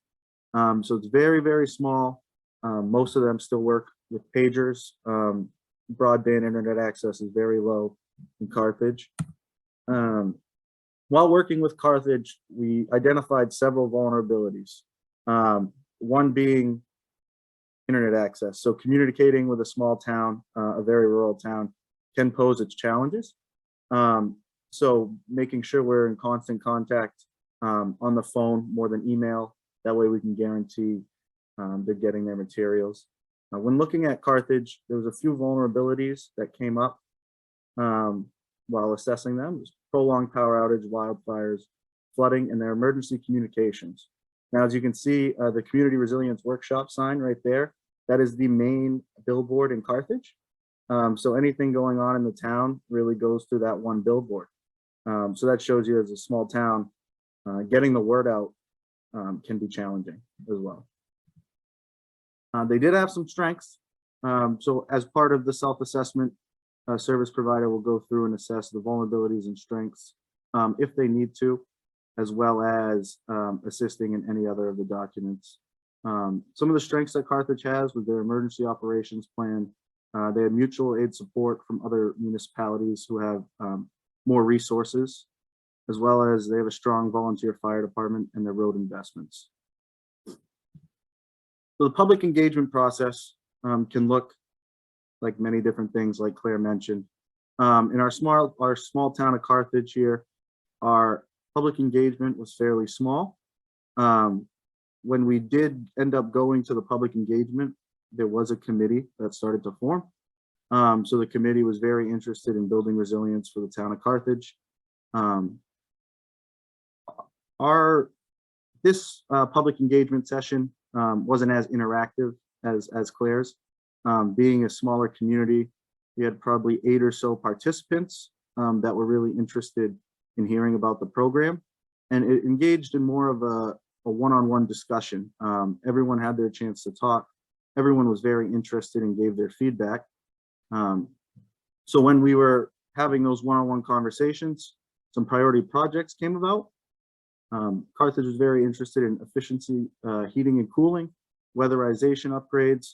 Speaker 4: So it's very, very small. Most of them still work with pagers. Broadband internet access is very low in Carthage. While working with Carthage, we identified several vulnerabilities. One being internet access. So communicating with a small town, a very rural town, can pose its challenges. So making sure we're in constant contact on the phone more than email. That way we can guarantee they're getting their materials. When looking at Carthage, there was a few vulnerabilities that came up while assessing them. There's prolonged power outage, wildfires, flooding, and their emergency communications. Now, as you can see, the Community Resilience Workshop sign right there, that is the main billboard in Carthage. So anything going on in the town really goes through that one billboard. So that shows you, as a small town, getting the word out can be challenging as well. They did have some strengths. So as part of the self-assessment, service provider will go through and assess the vulnerabilities and strengths if they need to, as well as assisting in any other of the documents. Some of the strengths that Carthage has with their emergency operations plan, they have mutual aid support from other municipalities who have more resources, as well as they have a strong volunteer fire department and their road investments. So the public engagement process can look like many different things, like Claire mentioned. In our small town of Carthage here, our public engagement was fairly small. When we did end up going to the public engagement, there was a committee that started to form. So the committee was very interested in building resilience for the town of Carthage. This public engagement session wasn't as interactive as Claire's. Being a smaller community, we had probably 8 or so participants that were really interested in hearing about the program, and it engaged in more of a one-on-one discussion. Everyone had their chance to talk. Everyone was very interested and gave their feedback. So when we were having those one-on-one conversations, some priority projects came about. Carthage was very interested in efficiency, heating and cooling, weatherization upgrades,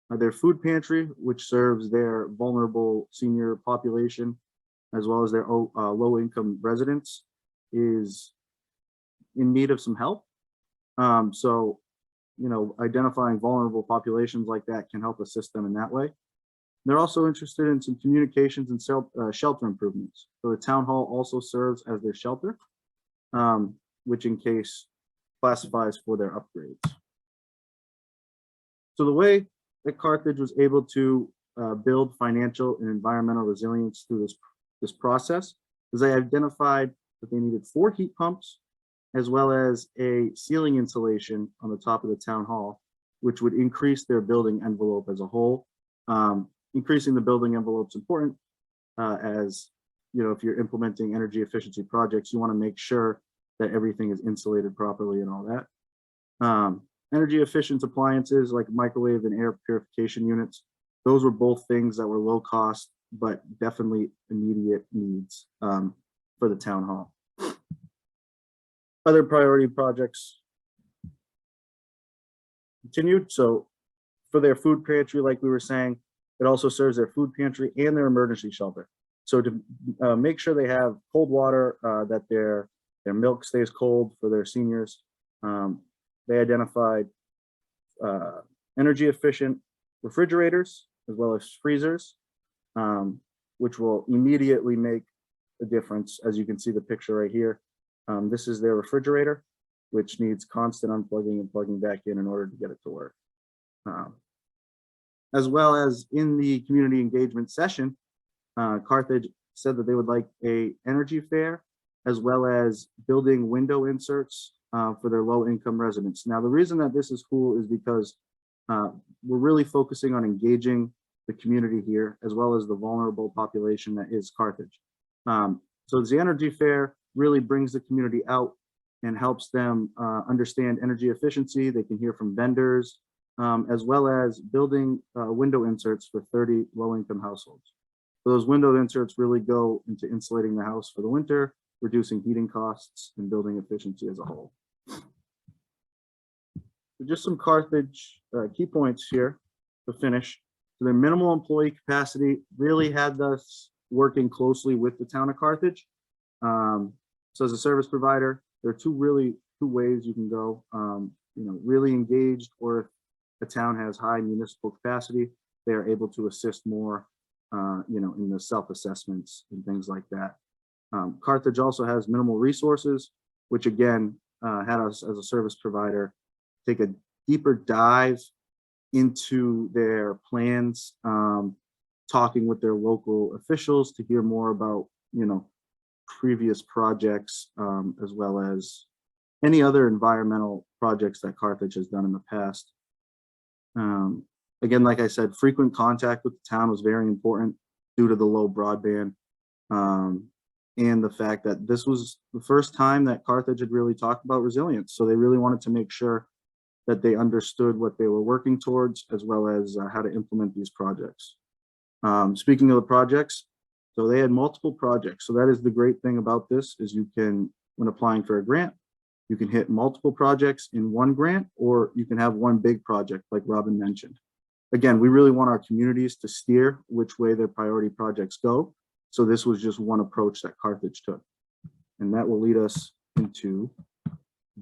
Speaker 4: their food pantry, which serves their vulnerable senior population, as well as their low-income residents, is in need of some help. So, you know, identifying vulnerable populations like that can help assist them in that way. They're also interested in some communications and shelter improvements. So the town hall also serves as their shelter, which in case classifies for their upgrades. So the way that Carthage was able to build financial and environmental resilience through this process is they identified that they needed 4 heat pumps, as well as a ceiling insulation on the top of the town hall, which would increase their building envelope as a whole. Increasing the building envelope is important, as you know, if you're implementing energy efficiency projects, you want to make sure that everything is insulated properly and all that. Energy efficient appliances like microwave and air purification units, those were both things that were low cost, but definitely immediate needs for the town hall. Other priority projects continued. So for their food pantry, like we were saying, it also serves their food pantry and their emergency shelter. So to make sure they have cold water, that their milk stays cold for their seniors, they identified energy efficient refrigerators as well as freezers, which will immediately make a difference. As you can see the picture right here, this is their refrigerator, which needs constant unplugging and plugging back in order to get it to work. As well as in the community engagement session, Carthage said that they would like a energy fair, as well as building window inserts for their low income residents. Now, the reason that this is cool is because we're really focusing on engaging the community here, as well as the vulnerable population that is Carthage. So the energy fair really brings the community out and helps them understand energy efficiency. They can hear from vendors, as well as building window inserts for 30 low-income households. So those window inserts really go into insulating the house for the winter, reducing heating costs, and building efficiency as a whole. So just some Carthage key points here to finish. So their minimal employee capacity really had us working closely with the town of Carthage. So as a service provider, there are two ways you can go. You know, really engaged, or if the town has high municipal capacity, they are able to assist more, you know, in the self-assessments and things like that. Carthage also has minimal resources, which again had us as a service provider take a deeper dive into their plans, talking with their local officials to hear more about, you know, previous projects, as well as any other environmental projects that Carthage has done in the past. Again, like I said, frequent contact with the town was very important due to the low broadband, and the fact that this was the first time that Carthage had really talked about resilience. So they really wanted to make sure that they understood what they were working towards, as well as how to implement these projects. Speaking of the projects, so they had multiple projects. So that is the great thing about this, is you can, when applying for a grant, you can hit multiple projects in one grant, or you can have one big project like Robin mentioned. Again, we really want our communities to steer which way their priority projects go. So this was just one approach that Carthage took. And that will lead us into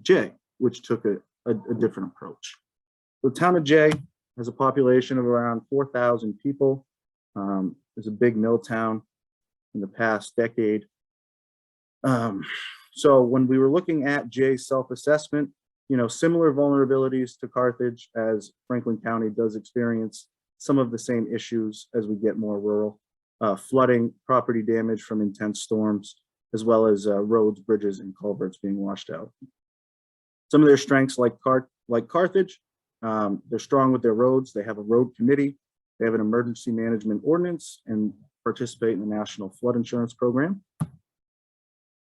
Speaker 4: Jay, which took a different approach. The town of Jay has a population of around 4,000 people. It's a big mill town in the past decade. So when we were looking at Jay's self-assessment, you know, similar vulnerabilities to Carthage, as Franklin County does experience some of the same issues as we get more rural. Flooding, property damage from intense storms, as well as roads, bridges, and culverts being washed out. Some of their strengths, like Carthage, they're strong with their roads. They have a road committee. They have an emergency management ordinance and participate in the National Flood Insurance Program.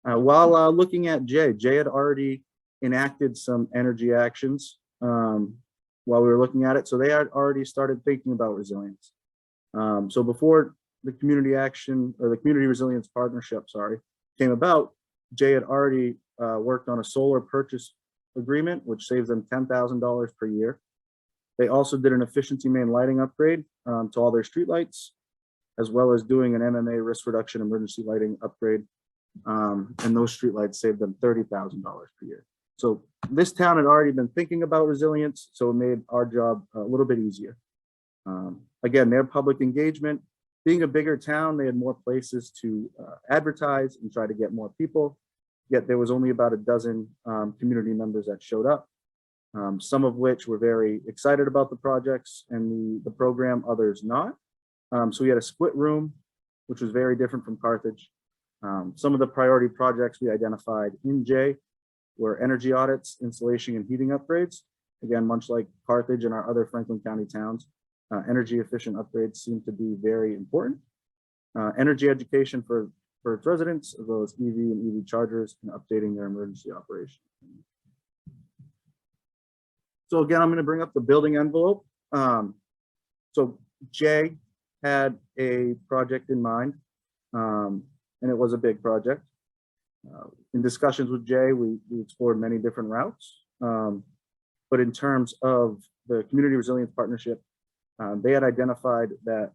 Speaker 4: While looking at Jay had already enacted some energy actions while we were looking at it. So they had already started thinking about resilience. So before the community action, or the community resilience partnership, came about, Jay had already worked on a solar purchase agreement, which saves them $10,000 per year. They also did an efficiency main lighting upgrade to all their streetlights, as well as doing an MMA risk reduction emergency lighting upgrade And those streetlights saved them $30,000 per year. So this town had already been thinking about resilience, so it made our job a little bit easier. Again, their public engagement, being a bigger town, they had more places to advertise and try to get more people. Yet there was only about a dozen community members that showed up, some of which were very excited about the projects and the program, others not. So we had a split room, which was very different from Carthage. Some of the priority projects we identified in J were energy audits, insulation and heating upgrades. Again, much like Carthage and our other Franklin County towns, energy efficient upgrades seem to be very important. Energy education for its residents, as well as EV and EV chargers and updating their emergency operation. So again, I'm going to bring up the building envelope. So J had a project in mind, and it was a big project. In discussions with Jay, we explored many different routes. But in terms of the Community Resilience Partnership, they had identified that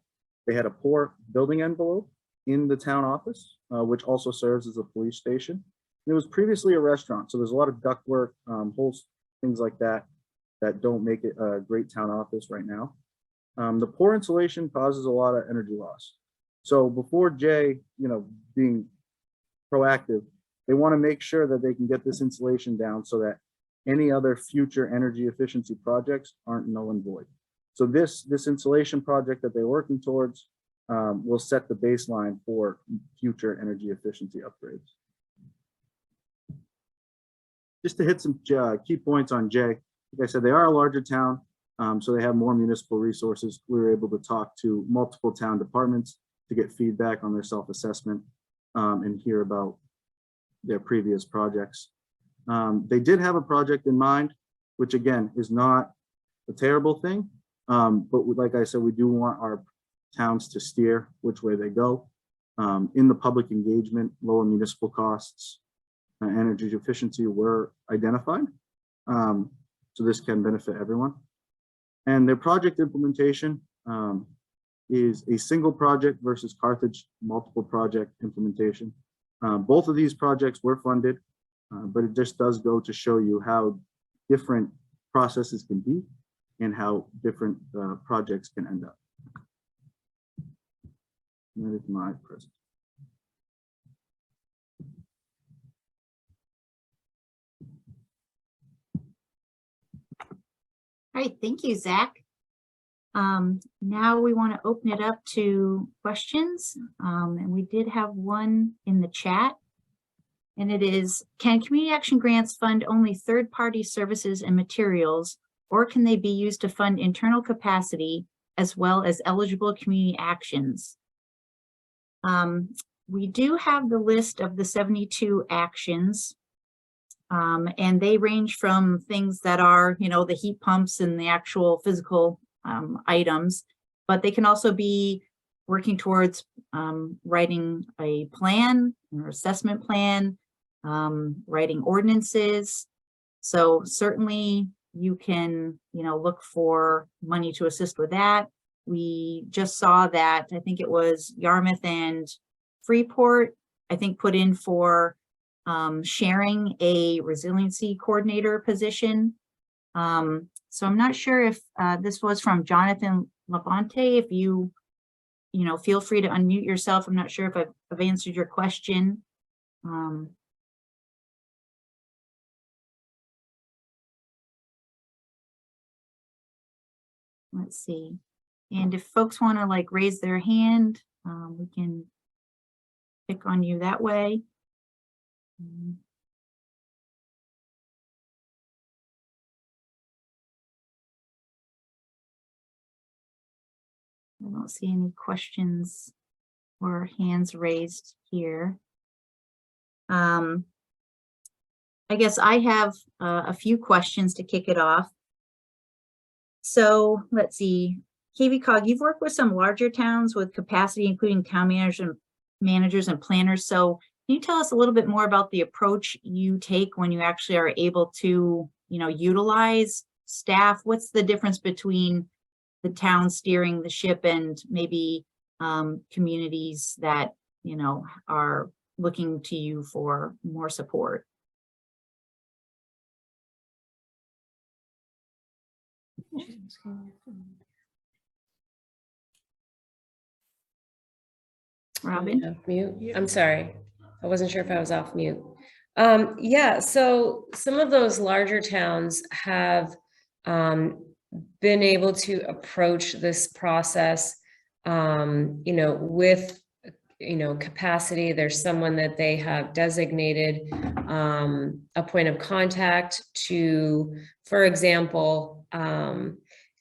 Speaker 4: they had a poor building envelope in the town office, which also serves as a police station. And it was previously a restaurant, so there's a lot of ductwork, holes, things like that, that don't make it a great town office right now. The poor insulation causes a lot of energy loss. So before Jay, being proactive, they want to make sure that they can get this insulation down so that any other future energy efficiency projects aren't null and void. So this insulation project that they're working towards will set the baseline for future energy efficiency upgrades. Just to hit some key points on Jay, like I said, they are a larger town, so they have more municipal resources. We were able to talk to multiple town departments to get feedback on their self-assessment and hear about their previous projects. They did have a project in mind, which again is not a terrible thing, but like I said, we do want our towns to steer which way they go. In the public engagement, lower municipal costs, energy efficiency were identified. So this can benefit everyone. And their project implementation is a single project versus Carthage multiple project implementation. Both of these projects were funded, but it just does go to show you how different processes can be and how different projects can end up. That is my present.
Speaker 1: All right, thank you, Zach. Now we want to open it up to questions. And we did have one in the chat. And it is, can community action grants fund only third-party services and materials, or can they be used to fund internal capacity as well as eligible community actions? We do have the list of the 72 actions. And they range from things that are, the heat pumps and the actual physical items, but they can also be working towards writing a plan or assessment plan, writing ordinances. So certainly you can, look for money to assist with that. We just saw that, I think it was Yarmouth and Freeport, I think put in for sharing a resiliency coordinator position. So I'm not sure if this was from Jonathan Labonte. If you, feel free to unmute yourself. I'm not sure if I've answered your question. Let's see. And if folks want to raise their hand, we can pick on you that way. I don't see any questions or hands raised here. I guess I have a few questions to kick it off. So let's see, KVCOG, you've worked with some larger towns with capacity, including town managers and planners. So can you tell us a little bit more about the approach you take when you actually are able to, utilize staff? What's the difference between the town steering the ship and maybe communities that, are looking to you for more support. Robin?
Speaker 2: Off mute. I'm sorry. I wasn't sure if I was off mute. Yeah, so some of those larger towns have been able to approach this process, with, capacity. There's someone that they have designated a point of contact to, for example,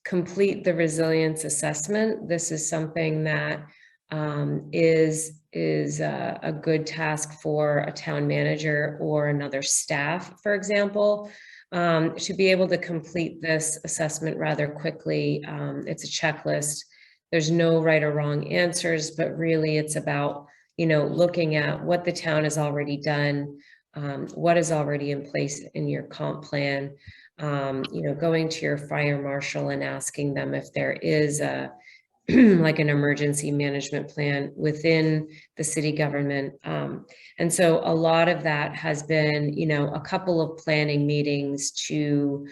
Speaker 2: complete the resilience assessment. This is something that is a good task for a town manager or another staff, for example, to be able to complete this assessment rather quickly. It's a checklist. There's no right or wrong answers, but really it's about, looking at what the town has already done, what is already in place in your comp plan, going to your fire marshal and asking them if there is a like an emergency management plan within the city government. And so a lot of that has been, a couple of planning meetings to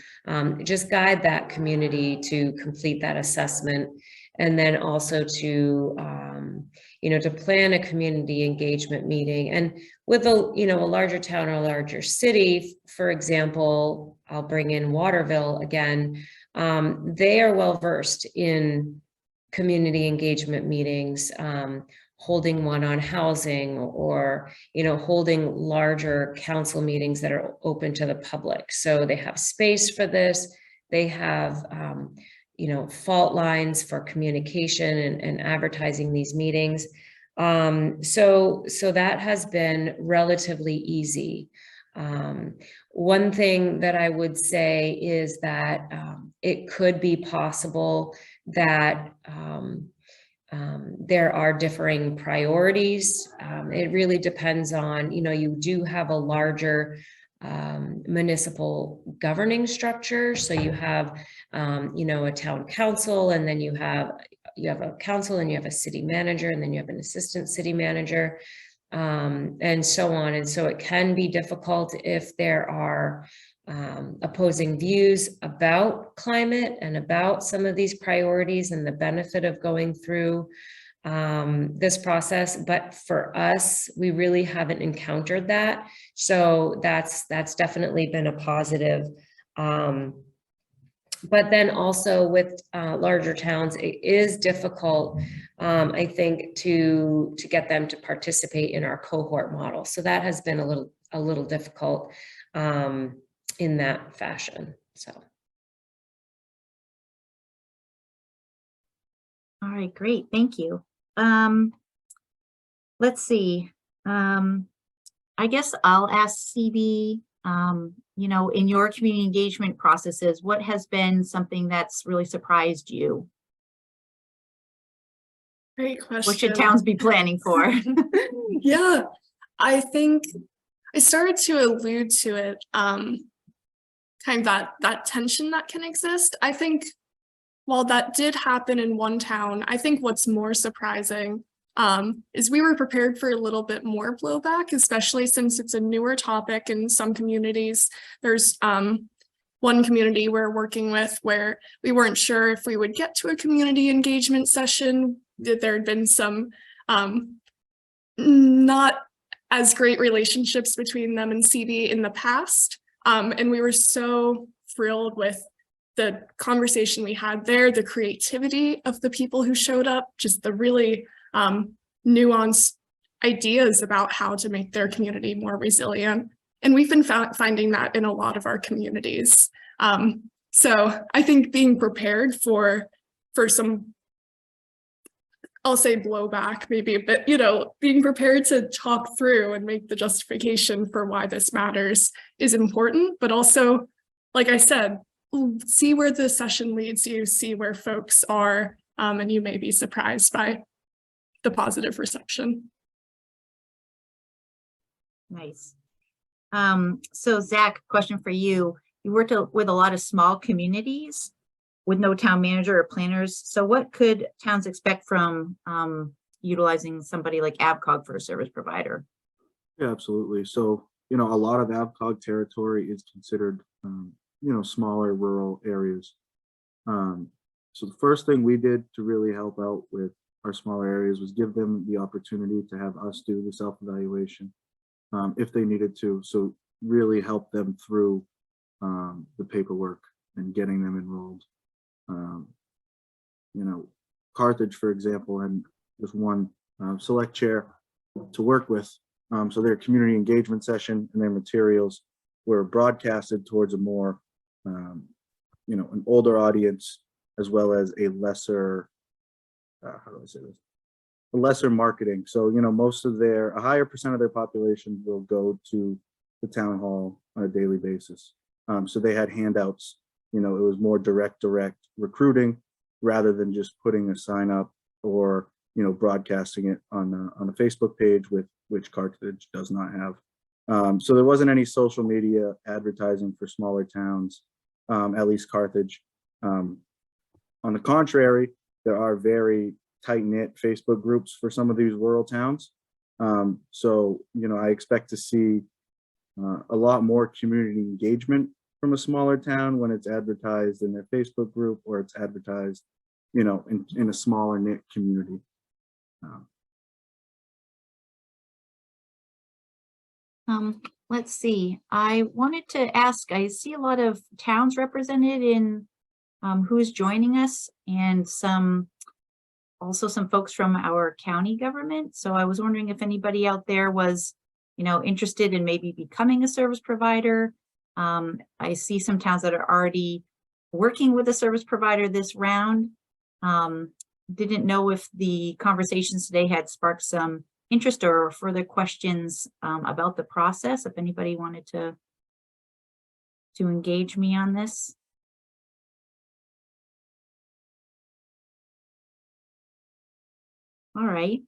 Speaker 2: just guide that community to complete that assessment. And then also to, to plan a community engagement meeting. And with a larger town or a larger city, for example, I'll bring in Waterville again. They are well versed in community engagement meetings, holding one on housing, or holding larger council meetings that are open to the public. So they have space for this. They have fault lines for communication and advertising these meetings. So that has been relatively easy. One thing that I would say is that it could be possible that there are differing priorities. It really depends on, you do have a larger municipal governing structure. So you have, a town council, and then you have a council, and you have a city manager, and then you have an assistant city manager, and so on. And so it can be difficult if there are opposing views about climate and about some of these priorities and the benefit of going through this process. But for us, we really haven't encountered that. So that's definitely been a positive. But then also with larger towns, it is difficult, I think, to get them to participate in our cohort model. So that has been a little difficult in that fashion. So.
Speaker 1: All right, great, thank you. Let's see. I guess I'll ask CB, in your community engagement processes, what has been something that's really surprised you?
Speaker 3: Great question.
Speaker 1: What should towns be planning for?
Speaker 3: Yeah, I think I started to allude to it, kind of that tension that can exist. I think while that did happen in one town, I think what's more surprising is we were prepared for a little bit more blowback, especially since it's a newer topic in some communities. There's one community we're working with where we weren't sure if we would get to a community engagement session. There had been some not as great relationships between them and CB in the past. And we were so thrilled with the conversation we had there, the creativity of the people who showed up, just the really nuanced ideas about how to make their community more resilient. And we've been finding that in a lot of our communities. So I think being prepared for some, I'll say blowback maybe, but being prepared to talk through and make the justification for why this matters is important, but also, like I said, see where the session leads you, see where folks are, and you may be surprised by the positive reception.
Speaker 1: Nice. So Zach, question for you. You worked with a lot of small communities with no town manager or planners. So what could towns expect from utilizing somebody like ABCOG for a service provider?
Speaker 4: Yeah, absolutely. So, a lot of AvCog territory is considered, smaller rural areas. Um, so the first thing we did to really help out with our smaller areas was give them the opportunity to have us do the self-evaluation, if they needed to. So really help them through the paperwork and getting them enrolled. Um, Carthage, for example, and was one select chair to work with. So their community engagement session and their materials were broadcasted towards a more, an older audience, as well as a lesser, how do I say this? A lesser marketing. So, a higher percent of their population will go to the town hall on a daily basis. So they had handouts, it was more direct recruiting rather than just putting a sign up or, broadcasting it on a Facebook page, which Carthage does not have. So there wasn't any social media advertising for smaller towns, at least Carthage. On the contrary, there are very tight-knit Facebook groups for some of these rural towns. So, I expect to see a lot more community engagement from a smaller town when it's advertised in their Facebook group or it's advertised, in a smaller knit community.
Speaker 1: Let's see, I wanted to ask, I see a lot of towns represented in who's joining us, and also some folks from our county government. So I was wondering if anybody out there was, interested in maybe becoming a service provider. I see some towns that are already working with a service provider this round. Didn't know if the conversations today had sparked some interest or further questions about the process, if anybody wanted to engage me on this. All right.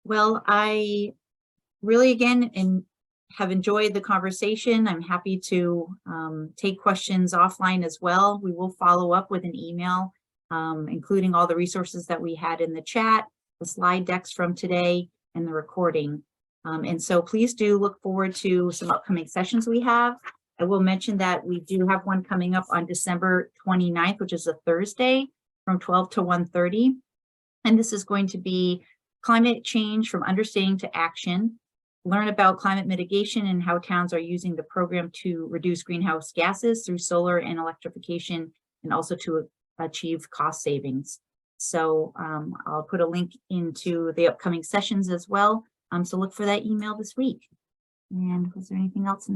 Speaker 1: Well, I really, again, have enjoyed the conversation. I'm happy to take questions offline as well. We will follow up with an email, including all the resources that we had in the chat, the slide decks from today, and the recording. And so please do look forward to some upcoming sessions we have. I will mention that we do have one coming up on December 29th, which is a Thursday, from 12 to 1:30. And this is going to be climate change from understanding to action. Learn about climate mitigation and how towns are using the program to reduce greenhouse gases through solar and electrification, and also to achieve cost savings. So I'll put a link into the upcoming sessions as well. So look for that email this week. And was there anything else?